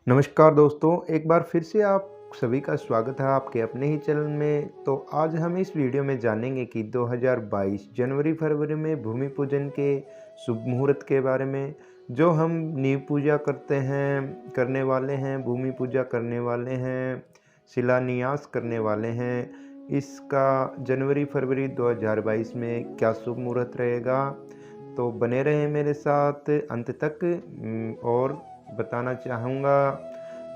नमस्कार दोस्तों, एक बार फिर से आप सभी का स्वागत है आपके अपने ही चैनल में। तो आज हम इस वीडियो में जानेंगे कि 2022 जनवरी-फरवरी में भूमि पूजन के शुभ मुहूर्त के बारे में। जो हम नींव पूजा करने वाले हैं, भूमि पूजा करने वाले हैं, शिलान्यास करने वाले हैं, इसका जनवरी-फरवरी 2022 में क्या शुभ मुहूर्त रहेगा। तो बने रहें मेरे साथ अंत तक। और बताना चाहूँगा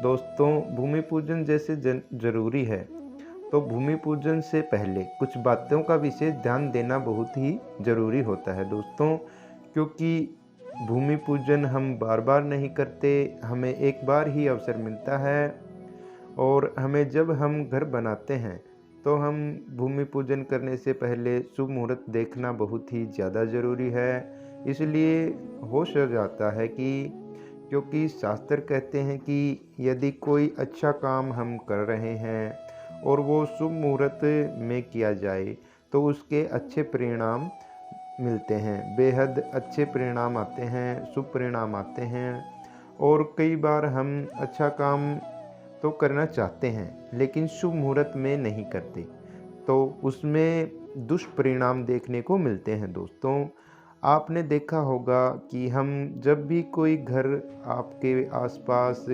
दोस्तों, भूमि पूजन जैसे ज़रूरी है, तो भूमि पूजन से पहले कुछ बातों का विशेष ध्यान देना बहुत ही ज़रूरी होता है दोस्तों। क्योंकि भूमि पूजन हम बार बार नहीं करते, हमें एक बार ही अवसर मिलता है। और हमें जब हम घर बनाते हैं तो हम भूमि पूजन करने से पहले शुभ मुहूर्त देखना बहुत ही ज़्यादा ज़रूरी है। इसलिए होश हो जाता है कि क्योंकि शास्त्र कहते हैं कि यदि कोई अच्छा काम हम कर रहे हैं और वो शुभ मुहूर्त में किया जाए तो उसके अच्छे परिणाम मिलते हैं, बेहद अच्छे परिणाम आते हैं, शुभ परिणाम आते हैं। और कई बार हम अच्छा काम तो करना चाहते हैं लेकिन शुभ मुहूर्त में नहीं करते, तो उसमें दुष्परिणाम देखने को मिलते हैं दोस्तों। आपने देखा होगा कि हम जब भी कोई घर आपके आसपास,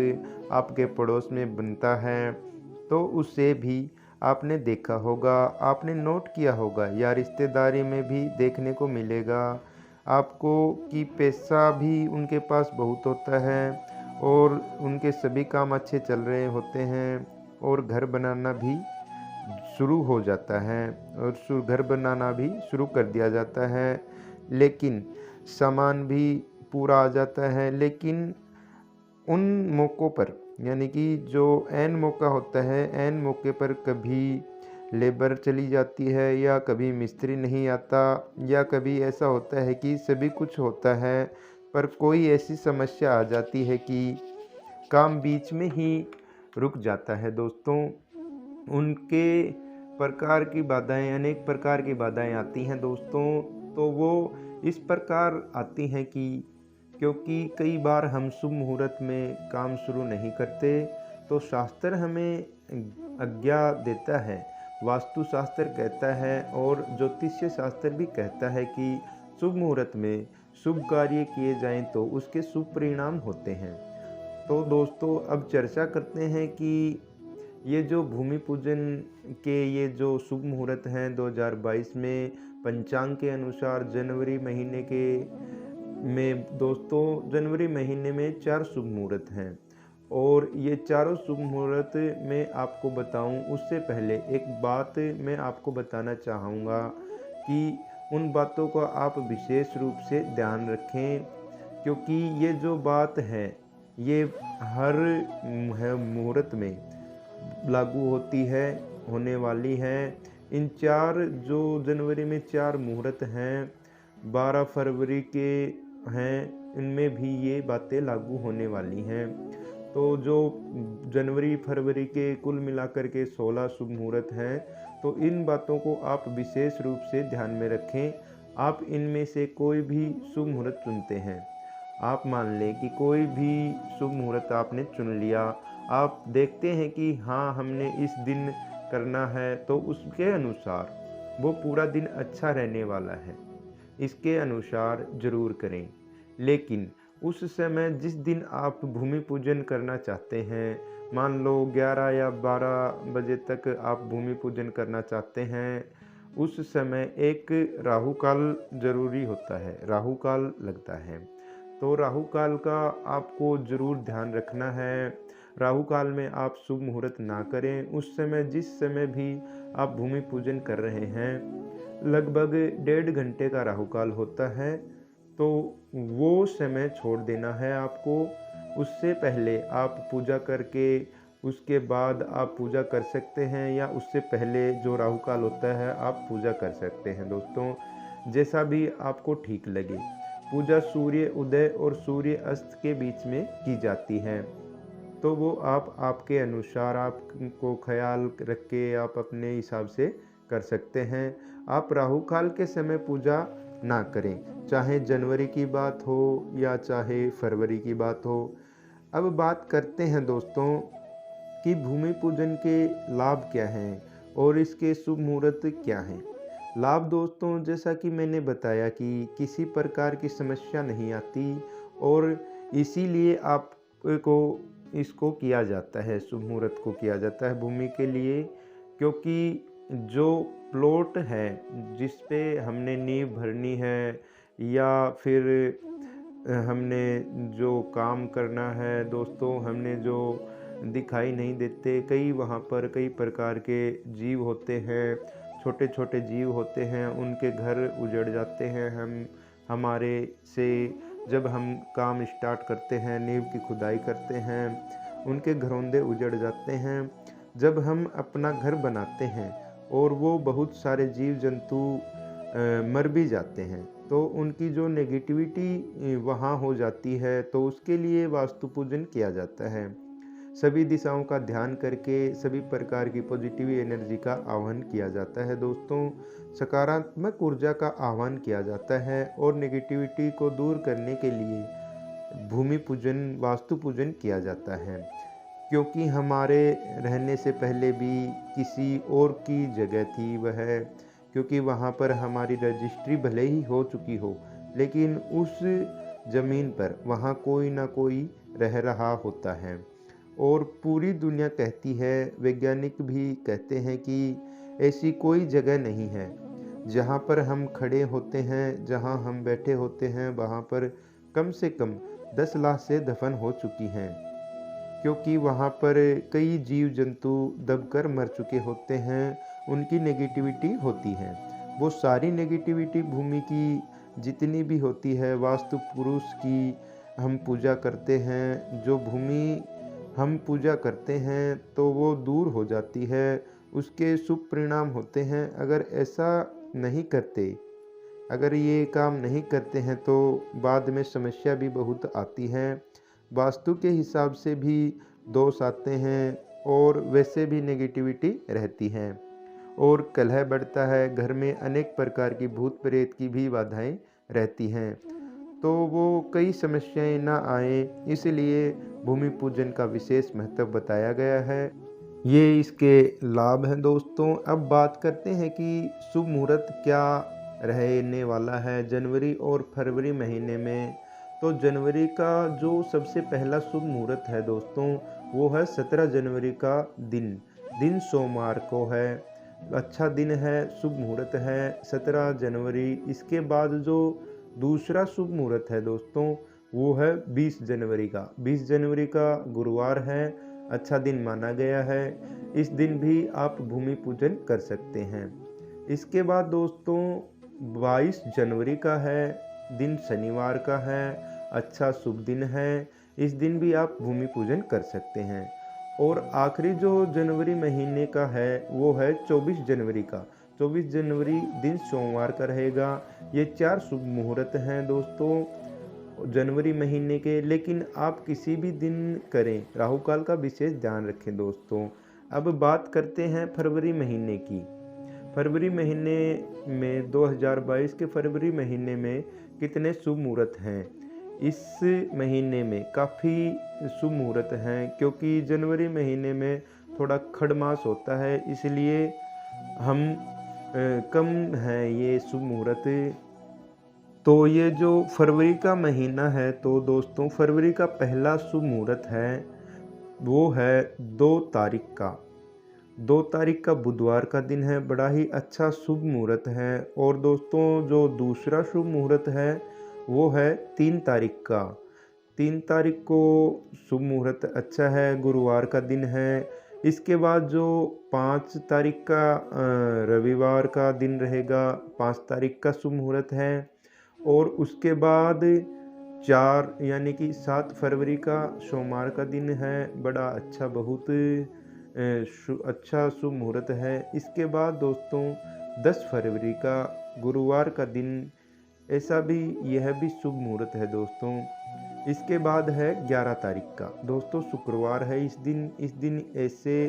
आपके पड़ोस में बनता है, तो उसे भी आपने देखा होगा, आपने नोट किया होगा या रिश्तेदारी में भी देखने को मिलेगा आपको कि पैसा भी उनके पास बहुत होता है और उनके सभी काम अच्छे चल रहे होते हैं और घर बनाना भी शुरू हो जाता है और घर बनाना भी शुरू कर दिया जाता है। लेकिन सामान भी पूरा आ जाता है, लेकिन उन मौक़ों पर, यानी कि जो ऐन मौका होता है, ऐन मौके पर कभी लेबर चली जाती है या कभी मिस्त्री नहीं आता, या कभी ऐसा होता है कि सभी कुछ होता है पर कोई ऐसी समस्या आ जाती है कि काम बीच में ही रुक जाता है दोस्तों। उनके प्रकार की बाधाएं, अनेक प्रकार की बाधाएं आती हैं दोस्तों। तो वो इस प्रकार आती हैं कि क्योंकि कई बार हम शुभ मुहूर्त में काम शुरू नहीं करते, तो शास्त्र हमें आज्ञा देता है, वास्तु शास्त्र कहता है और ज्योतिष्य शास्त्र भी कहता है कि शुभ मुहूर्त में शुभ कार्य किए जाएं तो उसके शुभ परिणाम होते हैं। तो दोस्तों, अब चर्चा करते हैं कि ये जो भूमि पूजन के ये जो शुभ मुहूर्त हैं 2022 में, पंचांग के अनुसार जनवरी महीने के में दोस्तों, जनवरी महीने में 4 शुभ मुहूर्त हैं। और ये चारों शुभ मुहूर्त मैं आपको बताऊं उससे पहले एक बात मैं आपको बताना चाहूँगा कि उन बातों को आप विशेष रूप से ध्यान रखें, क्योंकि ये जो बात है ये हर मुहूर्त में लागू होती है, होने वाली है। इन 4 जो जनवरी में 4 मुहूर्त हैं, 12 फरवरी के हैं, इनमें भी ये बातें लागू होने वाली हैं। तो जो जनवरी फरवरी के कुल मिलाकर के 16 शुभ मुहूर्त हैं, तो इन बातों को आप विशेष रूप से ध्यान में रखें। आप इनमें से कोई भी शुभ मुहूर्त चुनते हैं, आप मान लें कि कोई भी शुभ मुहूर्त आपने चुन लिया, आप देखते हैं कि हाँ हमने इस दिन करना है, तो उसके अनुसार वो पूरा दिन अच्छा रहने वाला है, इसके अनुसार ज़रूर करें। लेकिन उस समय जिस दिन आप भूमि पूजन करना चाहते हैं, मान लो 11 या 12 बजे तक आप भूमि पूजन करना चाहते हैं, उस समय एक राहु काल ज़रूरी होता है, राहु काल लगता है। तो राहु काल का आपको ज़रूर ध्यान रखना है। राहु काल में आप शुभ मुहूर्त ना करें। उस समय जिस समय भी आप भूमि पूजन कर रहे हैं, लगभग 1.5 घंटे का राहु काल होता है, तो वो समय छोड़ देना है आपको। उससे पहले आप पूजा करके उसके बाद आप पूजा कर सकते हैं, या उससे पहले जो राहु काल होता है आप पूजा कर सकते हैं दोस्तों, जैसा भी आपको ठीक लगे। पूजा सूर्य उदय और सूर्य अस्त के बीच में की जाती है, तो वो आप आपके अनुसार, आपको ख्याल रख के आप अपने हिसाब से कर सकते हैं। आप राहु काल के समय पूजा ना करें, चाहे जनवरी की बात हो या चाहे फरवरी की बात हो। अब बात करते हैं दोस्तों कि भूमि पूजन के लाभ क्या हैं और इसके शुभ मुहूर्त क्या हैं। लाभ दोस्तों, जैसा कि मैंने बताया कि किसी प्रकार की समस्या नहीं आती और इसीलिए आपको इसको किया जाता है, शुभ मुहूर्त को किया जाता है भूमि के लिए। क्योंकि जो प्लॉट है जिस पे हमने नींव भरनी है या फिर हमने जो काम करना है दोस्तों, हमने जो दिखाई नहीं देते, कई वहाँ पर कई प्रकार के जीव होते हैं, छोटे छोटे जीव होते हैं, उनके घर उजड़ जाते हैं। हमारे से जब हम काम स्टार्ट करते हैं, नींव की खुदाई करते हैं, उनके घरौंदे उजड़ जाते हैं। जब हम अपना घर बनाते हैं और वो बहुत सारे जीव जंतु मर भी जाते हैं, तो उनकी जो नेगेटिविटी वहाँ हो जाती है, तो उसके लिए वास्तु पूजन किया जाता है। सभी दिशाओं का ध्यान करके सभी प्रकार की पॉजिटिव एनर्जी का आह्वान किया जाता है दोस्तों। सकारात्मक ऊर्जा का आह्वान किया जाता है और नेगेटिविटी को दूर करने के लिए भूमि पूजन, वास्तु पूजन किया जाता है। क्योंकि हमारे रहने से पहले भी किसी और की जगह थी वह, क्योंकि वहाँ पर हमारी रजिस्ट्री भले ही हो चुकी हो, लेकिन उस ज़मीन पर वहाँ कोई ना कोई रह रहा होता है। और पूरी दुनिया कहती है, वैज्ञानिक भी कहते हैं कि ऐसी कोई जगह नहीं है जहाँ पर हम खड़े होते हैं, जहाँ हम बैठे होते हैं, वहाँ पर कम से कम 10 लाख से दफन हो चुकी हैं। क्योंकि वहाँ पर कई जीव जंतु दबकर मर चुके होते हैं, उनकी नेगेटिविटी होती है। वो सारी नेगेटिविटी भूमि की जितनी भी होती है, वास्तु पुरुष की हम पूजा करते हैं, जो भूमि हम पूजा करते हैं तो वो दूर हो जाती है, उसके शुभ परिणाम होते हैं। अगर ऐसा नहीं करते, अगर ये काम नहीं करते हैं तो बाद में समस्या भी बहुत आती है। वास्तु के हिसाब से भी दोष आते हैं और वैसे भी नेगेटिविटी रहती है और कलह बढ़ता है। घर में अनेक प्रकार की भूत प्रेत की भी बाधाएं रहती हैं, तो वो कई समस्याएं ना आए, इसलिए भूमि पूजन का विशेष महत्व बताया गया है। ये इसके लाभ हैं दोस्तों। अब बात करते हैं कि शुभ मुहूर्त क्या रहने वाला है जनवरी और फरवरी महीने में। तो जनवरी का जो सबसे पहला शुभ मुहूर्त है दोस्तों, वो है 17 जनवरी का दिन सोमवार को है। अच्छा दिन है, शुभ मुहूर्त है 17 जनवरी। इसके बाद जो दूसरा शुभ मुहूर्त है दोस्तों, वो है 20 जनवरी का। 20 जनवरी का गुरुवार है, अच्छा दिन माना गया है। इस दिन भी आप भूमि पूजन कर सकते हैं। इसके बाद दोस्तों 22 जनवरी का है, दिन शनिवार का है, अच्छा शुभ दिन है। इस दिन भी आप भूमि पूजन कर सकते हैं। और आखिरी जो जनवरी महीने का है वो है 24 जनवरी का। 24 जनवरी दिन सोमवार का रहेगा। ये 4 शुभ मुहूर्त हैं दोस्तों जनवरी महीने के, लेकिन आप किसी भी दिन करें, राहु काल का विशेष ध्यान रखें दोस्तों। अब बात करते हैं फरवरी महीने की। फरवरी महीने में 2022 के फरवरी महीने में कितने शुभ मुहूर्त हैं। इस महीने में काफ़ी शुभ मुहूर्त हैं, क्योंकि जनवरी महीने में थोड़ा खड़मास होता है, इसलिए हम कम हैं ये शुभ मुहूर्त। तो ये जो फरवरी का महीना है, तो दोस्तों फरवरी का पहला शुभ मुहूर्त है वो है 2 तारीख का। 2 तारीख का बुधवार का दिन है, बड़ा ही अच्छा शुभ मुहूर्त है। और दोस्तों जो दूसरा शुभ मुहूर्त है वो है 3 तारीख का। 3 तारीख को शुभ मुहूर्त अच्छा है, गुरुवार का दिन है। इसके बाद जो 5 तारीख का रविवार का दिन रहेगा, 5 तारीख का शुभ मुहूर्त है। और उसके बाद 4 यानी कि 7 फरवरी का सोमवार का दिन है, बड़ा अच्छा, बहुत अच्छा शुभ मुहूर्त है। इसके बाद दोस्तों 10 फरवरी का गुरुवार का दिन, ऐसा भी यह भी शुभ मुहूर्त है दोस्तों। इसके बाद है 11 तारीख का दोस्तों, शुक्रवार है। इस दिन ऐसे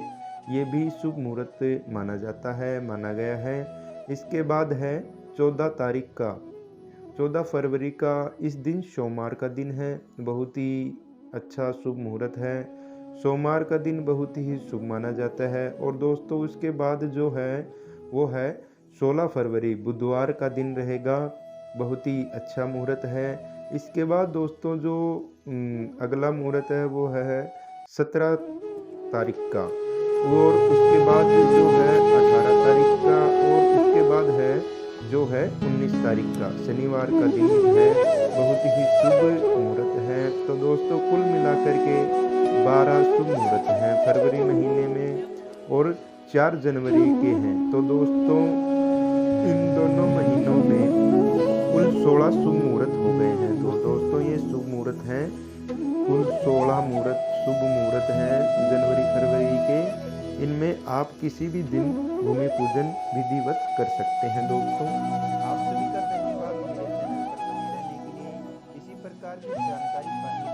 ये भी शुभ मुहूर्त माना जाता है, माना गया है। इसके बाद है 14 तारीख का, 14 फरवरी का। इस दिन सोमवार का दिन है, बहुत ही अच्छा शुभ मुहूर्त है। सोमवार का दिन बहुत ही शुभ माना जाता है। और दोस्तों उसके बाद जो है वो है 16 फरवरी, बुधवार का दिन रहेगा, बहुत ही अच्छा मुहूर्त है। इसके बाद दोस्तों जो अगला मुहूर्त है वो है 17 तारीख का, और उसके बाद जो है 18 तारीख का, और उसके बाद है जो है 19 तारीख का, शनिवार का दिन है, बहुत ही शुभ मुहूर्त है। तो दोस्तों कुल मिलाकर के 12 शुभ मुहूर्त हैं फरवरी महीने में, और 4 जनवरी के हैं। तो दोस्तों इन दोनों महीनों में कुल 16 शुभ मुहूर्त हो गए हैं। तो दोस्तों ये शुभ मुहूर्त हैं, कुल 16 मुहूर्त शुभ मुहूर्त हैं जनवरी फरवरी के। इनमें आप किसी भी दिन भूमि पूजन विधिवत कर सकते हैं। दोस्तों आप सभी का धन्यवाद मेरे चैनल पर बने रहने के लिए। इसी प्रकार की जानकारी पाने